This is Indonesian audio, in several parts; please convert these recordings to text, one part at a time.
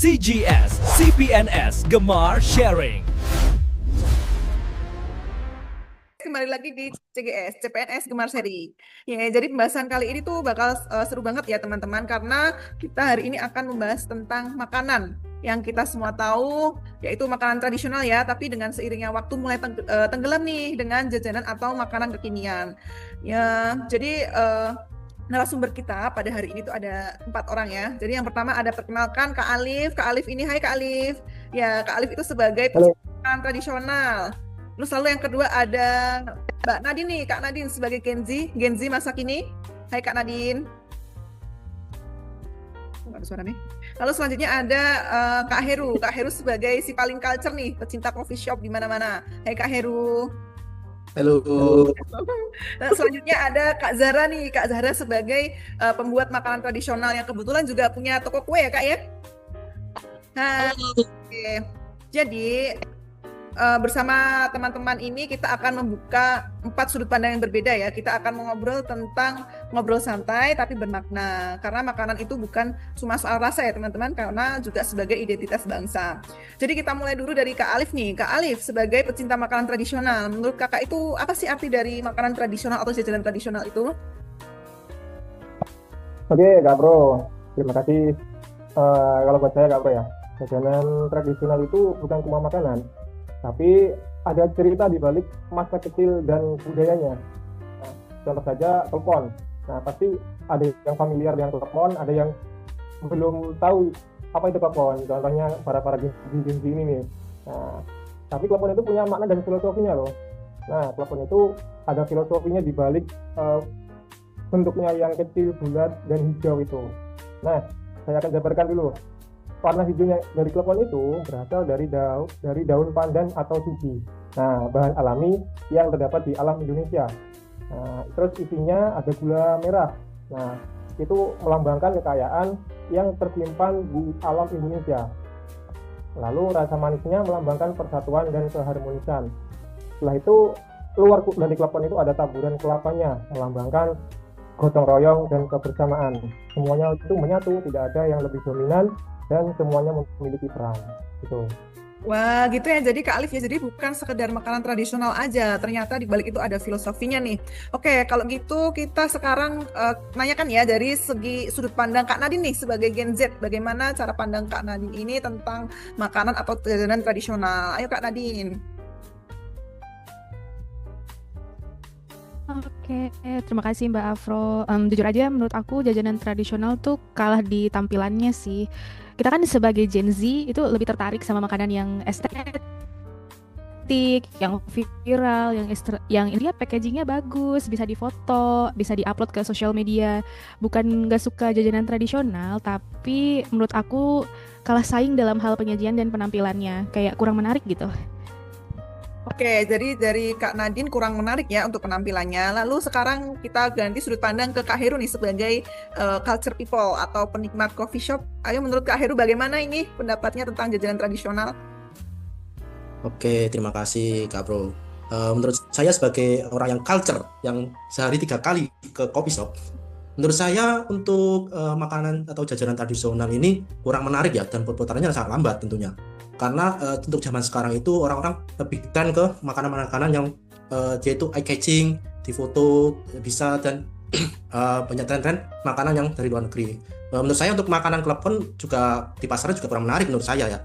CGS, CPNS, Gemar Sharing. Kembali lagi di CGS, CPNS Gemar Seri. Ya, jadi pembahasan kali ini tuh bakal seru banget ya teman-teman, karena kita hari ini akan membahas tentang makanan yang kita semua tahu, yaitu makanan tradisional ya, tapi dengan seiringnya waktu mulai tenggelam nih dengan jajanan atau makanan kekinian. Ya, jadi narasumber kita pada hari ini tuh ada 4 orang ya. Jadi yang pertama ada perkenalkan Kak Alif. Kak Alif ini, hai Kak Alif. Ya, Kak Alif itu sebagai Halo. pecinta makanan tradisional. Terus lalu yang kedua ada Mbak Nadine nih, Kak Nadine sebagai Gen Z masa kini. Hai Kak Nadine. Nggak ada suara nih. Lalu selanjutnya ada Kak Heru. Kak Heru sebagai si paling culture nih, pecinta coffee shop di mana-mana. Hai Kak Heru. Halo. Nah, selanjutnya ada Kak Zahra nih. Kak Zahra sebagai pembuat makanan tradisional yang kebetulan juga punya toko kue ya Kak ya. Nah, oke. Jadi bersama teman-teman ini kita akan membuka 4 sudut pandang yang berbeda ya. Kita akan ngobrol santai tapi bermakna. Karena makanan itu bukan cuma soal rasa ya teman-teman, karena juga sebagai identitas bangsa. Jadi kita mulai dulu dari Kak Alif nih. Kak Alif sebagai pecinta makanan tradisional, menurut Kakak itu apa sih arti dari makanan tradisional atau jajanan tradisional itu? Oke, Kak Bro. Terima kasih. Kalau buat saya, Kak Bro ya, jajanan tradisional itu bukan cuma makanan, tapi ada cerita di balik masa kecil dan budayanya. Nah, contoh saja klepon. Nah, pasti ada yang familiar dengan klepon, ada yang belum tahu apa itu klepon. Contohnya para Gen Z ini nih. Nah, tapi klepon itu punya makna dan filosofinya loh. Nah, klepon itu ada filosofinya di balik bentuknya yang kecil, bulat, dan hijau itu. Nah, saya akan jabarkan dulu. Warna hijaunya dari klepon itu berasal dari daun pandan atau suji. Nah, bahan alami yang terdapat di alam Indonesia. Nah, terus isinya ada gula merah. Nah, itu melambangkan kekayaan yang tersimpan di alam Indonesia. Lalu rasa manisnya melambangkan persatuan dan keharmonisan. Setelah itu, luar dari klepon itu ada taburan kelapanya, melambangkan gotong royong dan kebersamaan. Semuanya itu menyatu, tidak ada yang lebih dominan, dan semuanya memiliki peran gitu. Wah, gitu ya. Jadi Kak Alif ya, jadi bukan sekedar makanan tradisional aja. Ternyata di balik itu ada filosofinya nih. Oke, kalau gitu kita sekarang nanyakan ya dari segi sudut pandang Kak Nadine nih sebagai Gen Z. Bagaimana cara pandang Kak Nadine ini tentang makanan atau jajanan tradisional? Ayo Kak Nadine. Oke, terima kasih Mbak Afro. Jujur aja menurut aku jajanan tradisional tuh kalah di tampilannya sih. Kita kan sebagai Gen Z itu lebih tertarik sama makanan yang estetik, yang viral, yang dia packagingnya bagus, bisa difoto, bisa diupload ke sosial media. Bukan nggak suka jajanan tradisional, tapi menurut aku kalah saing dalam hal penyajian dan penampilannya, kayak kurang menarik gitu. Oke, jadi dari Kak Nadine kurang menarik ya untuk penampilannya. Lalu sekarang kita ganti sudut pandang ke Kak Heru nih sebagai culture people atau penikmat coffee shop. Ayo menurut Kak Heru bagaimana ini pendapatnya tentang jajanan tradisional? Oke, terima kasih Kak Bro. Menurut saya sebagai orang yang culture, yang sehari 3 kali ke coffee shop, menurut saya untuk makanan atau jajanan tradisional ini kurang menarik ya, dan perputarannya sangat lambat tentunya. Karena untuk zaman sekarang itu orang-orang lebih dan ke makanan-makanan yang yaitu eye catching, difoto bisa, dan banyak tren-tren makanan yang dari luar negeri. Menurut saya untuk makanan klepon juga di pasarnya juga kurang menarik menurut saya ya,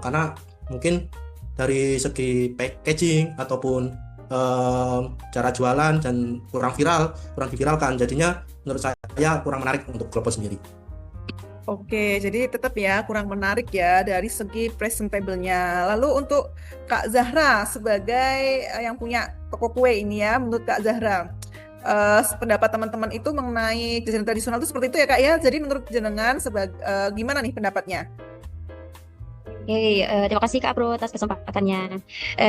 karena mungkin dari segi packaging ataupun cara jualan dan kurang diviralkan, jadinya menurut saya kurang menarik untuk klepon sendiri. Oke, jadi tetap ya kurang menarik ya dari segi presentable-nya. Lalu untuk Kak Zahra sebagai yang punya toko kue ini ya, menurut Kak Zahra, pendapat teman-teman itu mengenai jajanan tradisional itu seperti itu ya Kak ya. Jadi menurut jenengan gimana nih pendapatnya? Oke, terima kasih Kak Bro atas kesempatannya.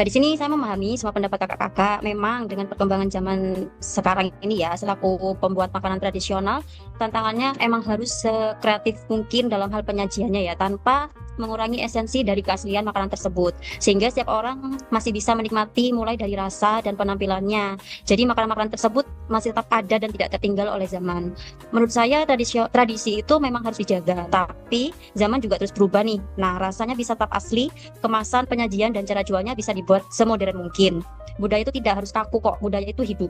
Di sini saya memahami semua pendapat kakak-kakak. Memang dengan perkembangan zaman sekarang ini ya, selaku pembuat makanan tradisional, tantangannya emang harus sekreatif mungkin dalam hal penyajiannya ya, tanpa mengurangi esensi dari keaslian makanan tersebut. Sehingga setiap orang masih bisa menikmati mulai dari rasa dan penampilannya. Jadi makanan-makanan tersebut masih tetap ada dan tidak tertinggal oleh zaman. Menurut saya tradisi itu memang harus dijaga, tapi zaman juga terus berubah nih. Nah, rasanya bisa tetap asli, kemasan, penyajian, dan cara jualnya bisa dibuat semodern mungkin. Budaya itu tidak harus kaku kok, budaya itu hidup.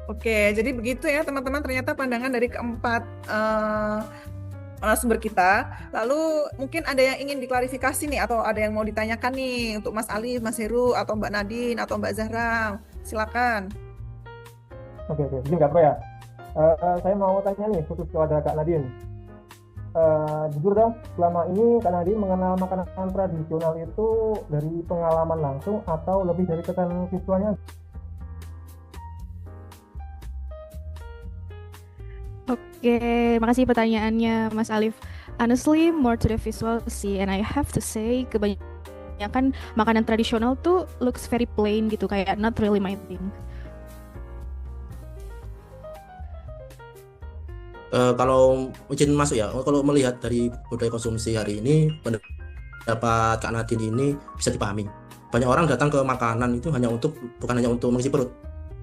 Oke, jadi begitu ya teman-teman, ternyata pandangan dari keempat narasumber kita. Lalu mungkin ada yang ingin diklarifikasi nih, atau ada yang mau ditanyakan nih untuk Mas Alif, Mas Heru, atau Mbak Nadine, atau Mbak Zahra. Silakan. Oke, izin Kak Pro ya. Saya mau tanya nih khusus kepada Kak Nadine. Jujur dong, selama ini Kak Nadine mengenal makanan tradisional itu dari pengalaman langsung atau lebih dari kesan visualnya? Oke, makasih pertanyaannya Mas Alif. Honestly, more to the visual sih, and I have to say kebanyakan makanan tradisional tuh looks very plain gitu, kayak not really my thing. Kalau izin masuk ya, kalau melihat dari budaya konsumsi hari ini, pendapat Kak Nadine ini bisa dipahami. Banyak orang datang ke makanan itu bukan hanya untuk mengisi perut,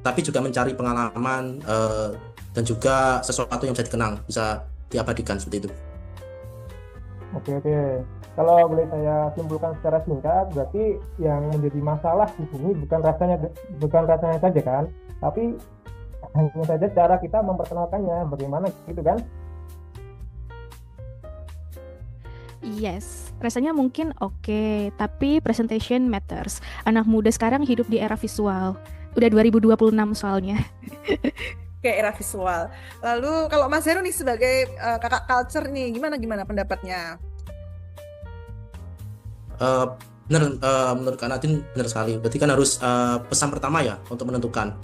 tapi juga mencari pengalaman dan juga sesuatu yang bisa dikenang, bisa diabadikan seperti itu. Oke. Kalau boleh saya simpulkan secara singkat, berarti yang menjadi masalah di sini bukan rasanya saja kan, tapi hanya saja cara kita memperkenalkannya, bagaimana gitu kan? Yes, rasanya mungkin oke, tapi presentation matters. Anak muda sekarang hidup di era visual. Udah 2026 soalnya. Oke, era visual. Lalu kalau Mas Heru nih sebagai kakak culture nih, gimana pendapatnya? Menurut Kak Nadine benar sekali. Berarti kan harus pesan pertama ya untuk menentukan.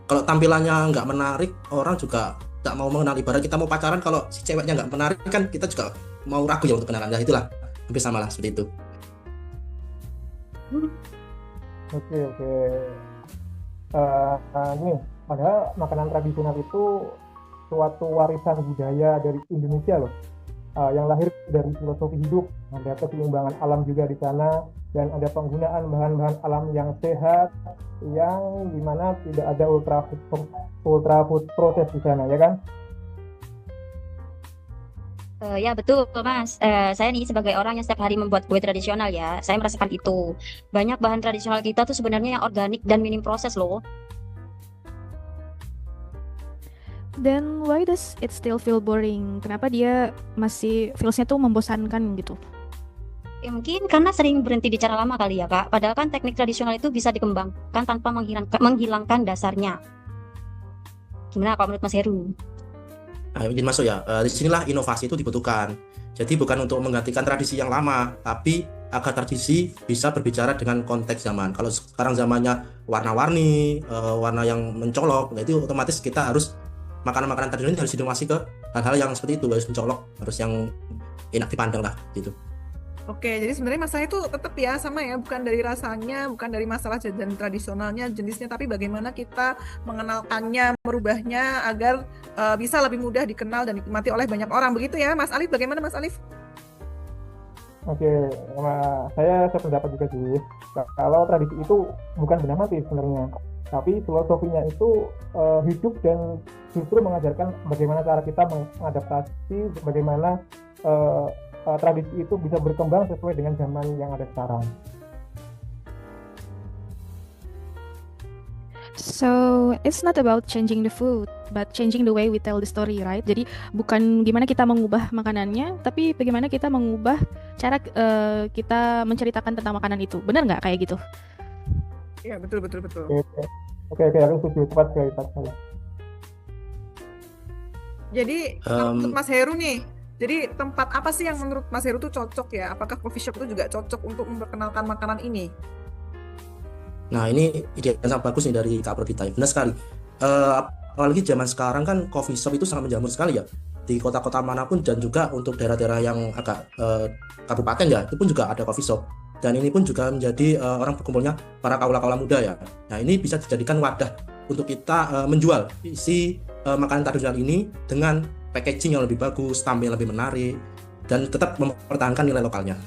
Kalau tampilannya nggak menarik, orang juga nggak mau mengenal. Ibarat kita mau pacaran, kalau si ceweknya nggak menarik kan kita juga mau ragu ya untuk kenalan. Nah itulah, hampir sama lah seperti itu. Oke. Nih, padahal makanan tradisional itu suatu warisan budaya dari Indonesia loh, yang lahir dari filosofi hidup. Ada keseimbangan alam juga di sana, dan ada penggunaan bahan-bahan alam yang sehat, yang dimana tidak ada ultra food proses di sana, ya kan? Ya betul Mas, saya nih sebagai orang yang setiap hari membuat kue tradisional ya, saya merasakan itu. Banyak bahan tradisional kita tuh sebenarnya yang organik dan minim proses loh. Then why does it still feel boring? Kenapa dia masih feelsnya tuh membosankan gitu? Ya mungkin karena sering berhenti di cara lama kali ya Kak, padahal kan teknik tradisional itu bisa dikembangkan tanpa menghilangkan dasarnya. Gimana kalau menurut Mas Heru? Nah, izin masuk ya. Disinilah inovasi itu dibutuhkan. Jadi bukan untuk menggantikan tradisi yang lama, tapi agar tradisi bisa berbicara dengan konteks zaman. Kalau sekarang zamannya warna-warni, warna yang mencolok, nah itu otomatis kita harus makanan-makanan tradisional harus inovasi ke hal-hal yang seperti itu, harus mencolok, harus yang enak dipandang lah gitu. Oke, jadi sebenarnya masalah itu tetap ya sama ya, bukan dari rasanya, bukan dari masalah jajan tradisionalnya, jenisnya, tapi bagaimana kita mengenalkannya, merubahnya agar bisa lebih mudah dikenal dan dinikmati oleh banyak orang. Begitu ya, Mas Alif. Bagaimana Mas Alif? Oke, saya sependapat juga sih. Kalau tradisi itu bukan benda mati sebenarnya, tapi filosofinya itu hidup dan justru mengajarkan bagaimana cara kita mengadaptasi, bagaimana tradisi itu bisa berkembang sesuai dengan zaman yang ada sekarang. So, it's not about changing the food, but changing the way we tell the story, right? Jadi bukan gimana kita mengubah makanannya, tapi bagaimana kita mengubah cara kita menceritakan tentang makanan itu. Benar nggak kayak gitu? Iya, betul. Oke, aku setuju. Tepat sekali. Jadi, menurut Mas Heru nih, jadi tempat apa sih yang menurut Mas Heru tuh cocok ya? Apakah coffee shop itu juga cocok untuk memperkenalkan makanan ini? Nah ini ide yang sangat bagus nih dari Kak Prodita. Benar sekali. Apalagi zaman sekarang kan coffee shop itu sangat menjamur sekali ya. Di kota-kota manapun dan juga untuk daerah-daerah yang agak kabupaten ya, itu pun juga ada coffee shop. Dan ini pun juga menjadi orang berkumpulnya para kaula-kaula muda ya. Nah ini bisa dijadikan wadah untuk kita menjual isi makanan tradisional ini dengan packaging yang lebih bagus, tampil lebih menarik, dan tetap mempertahankan nilai lokalnya.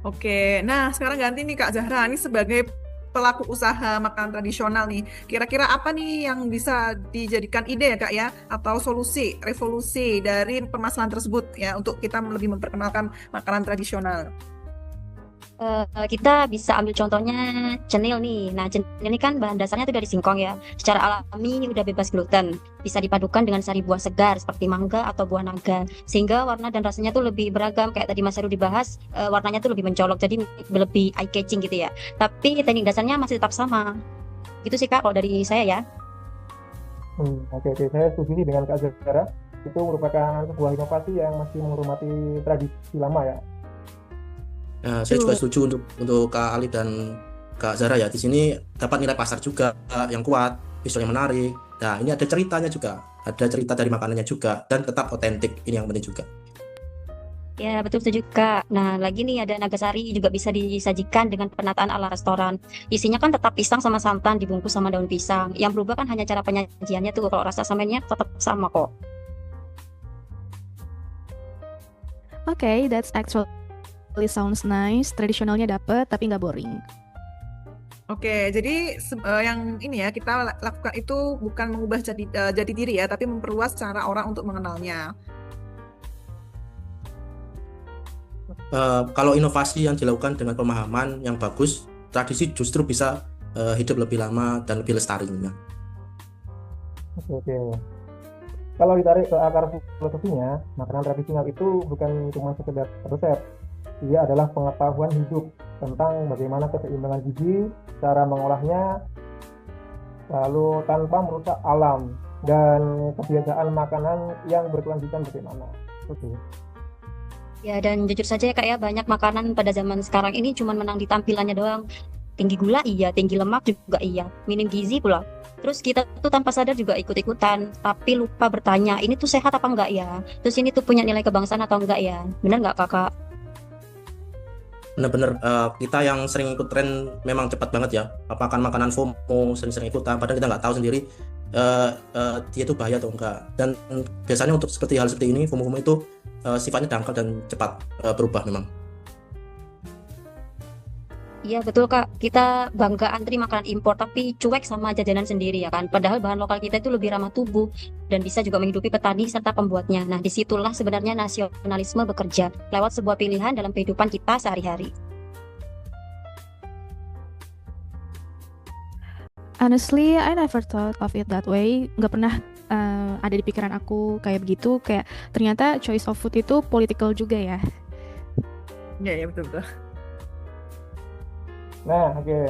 Oke, nah sekarang ganti nih Kak Zahra, ini sebagai pelaku usaha makanan tradisional nih, kira-kira apa nih yang bisa dijadikan ide ya Kak ya, atau solusi, revolusi dari permasalahan tersebut ya, untuk kita lebih memperkenalkan makanan tradisional. Kita bisa ambil contohnya cenil nih. Nah, cenil ini kan bahan dasarnya tuh dari singkong ya. Secara alami udah bebas gluten. Bisa dipadukan dengan sari buah segar seperti mangga atau buah naga. Sehingga warna dan rasanya tuh lebih beragam. Kayak tadi Mas Heru dibahas, warnanya tuh lebih mencolok. Jadi lebih eye catching gitu ya. Tapi teknik dasarnya masih tetap sama. Gitu sih Kak kalau dari saya ya. Oke, saya setuju nih dengan Kak Zahra. Itu merupakan sebuah inovasi yang masih menghormati tradisi lama ya. Saya juga setuju untuk Kak Ali dan Kak Zara ya. Di sini dapat nilai pasar juga yang kuat, visualnya menarik. Nah, ini ada ceritanya juga, ada cerita dari makanannya juga, dan tetap otentik. Ini yang penting juga. Ya, betul setuju Kak. Nah, lagi nih ada nagasari juga bisa disajikan dengan penataan ala restoran. Isinya kan tetap pisang sama santan dibungkus sama daun pisang. Yang berubah kan hanya cara penyajiannya tuh. Kalau rasa samennya tetap sama kok. Oke, that's actually sounds nice. Tradisionalnya dapet tapi nggak boring. Oke, jadi yang ini ya kita lakukan itu bukan mengubah jati diri ya, tapi memperluas cara orang untuk mengenalnya. Kalau inovasi yang dilakukan dengan pemahaman yang bagus, tradisi justru bisa hidup lebih lama dan lebih lestari. Oke. Kalau ditarik ke akar filosofinya, makanan tradisional itu bukan cuma sekedar resep. Ia adalah pengetahuan hidup tentang bagaimana keseimbangan gizi, cara mengolahnya, lalu tanpa merusak alam, dan kebiasaan makanan yang berkelanjutan bagaimana. Oke. Ya, dan jujur saja ya Kak ya, banyak makanan pada zaman sekarang ini cuma menang di tampilannya doang. Tinggi gula iya, tinggi lemak juga iya, minim gizi pula. Terus kita tuh tanpa sadar juga ikut-ikutan, tapi lupa bertanya, ini tuh sehat apa enggak ya? Terus ini tuh punya nilai kebangsaan atau enggak ya? Benar enggak Kakak? Benar-benar kita yang sering ikut tren memang cepat banget ya. Apakah makanan FOMO sering-sering ikutan, padahal kita nggak tahu sendiri dia itu bahaya atau enggak. Dan biasanya untuk seperti hal seperti ini, FOMO itu sifatnya dangkal dan cepat berubah memang. Iya betul Kak, kita bangga antri makanan impor tapi cuek sama jajanan sendiri ya kan. Padahal bahan lokal kita itu lebih ramah tubuh dan bisa juga menghidupi petani serta pembuatnya. Nah disitulah sebenarnya nasionalisme bekerja lewat sebuah pilihan dalam kehidupan kita sehari-hari. Honestly, I never thought of it that way. Nggak pernah ada di pikiran aku kayak begitu. Kayak ternyata choice of food itu political juga ya. Ya betul-betul. Nah, oke.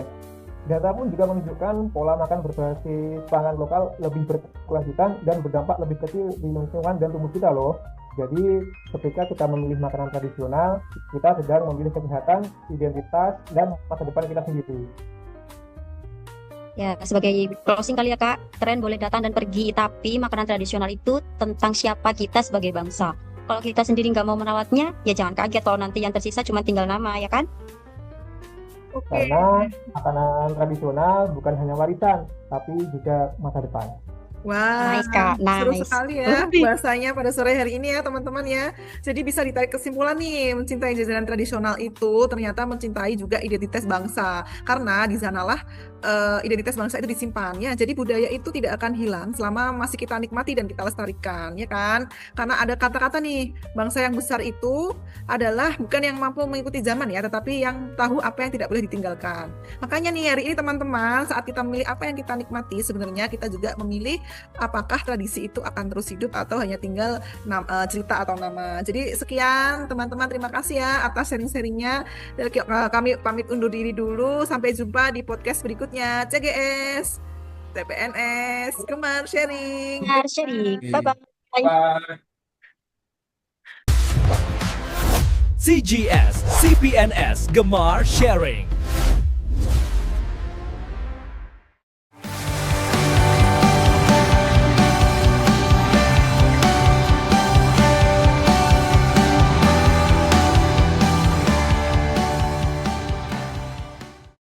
Data pun juga menunjukkan pola makan berbasis pangan lokal lebih berkelanjutan dan berdampak lebih kecil di lingkungan dan tubuh kita loh. Jadi, ketika kita memilih makanan tradisional, kita sedang memilih kesehatan, identitas, dan masa depan kita sendiri. Ya sebagai closing kali ya Kak, tren boleh datang dan pergi, tapi makanan tradisional itu tentang siapa kita sebagai bangsa. Kalau kita sendiri nggak mau merawatnya, ya jangan kaget kalau nanti yang tersisa cuma tinggal nama ya kan? Oke. Karena makanan tradisional bukan hanya warisan, tapi juga masa depan. Wah, Nice Kak, seru nice. sekali ya bahasanya pada sore hari ini ya teman-teman ya. Jadi bisa ditarik kesimpulan nih, mencintai jajanan tradisional itu ternyata mencintai juga identitas bangsa. Karena di sanalah identitas bangsa itu disimpan ya. Jadi budaya itu tidak akan hilang selama masih kita nikmati dan kita lestarikan, ya kan? Karena ada kata-kata nih, bangsa yang besar itu adalah bukan yang mampu mengikuti zaman ya, tetapi yang tahu apa yang tidak boleh ditinggalkan. Makanya nih hari ini teman-teman, saat kita memilih apa yang kita nikmati, sebenarnya kita juga memilih apakah tradisi itu akan terus hidup atau hanya tinggal cerita atau nama. Jadi sekian teman-teman, terima kasih ya atas sharing-sharingnya. Dan kami pamit undur diri dulu. Sampai jumpa di podcast berikutnya. CGS, TPNS, Gemar Sharing. Benar, sharing. Bye-bye. CGS, CPNS, Gemar Sharing.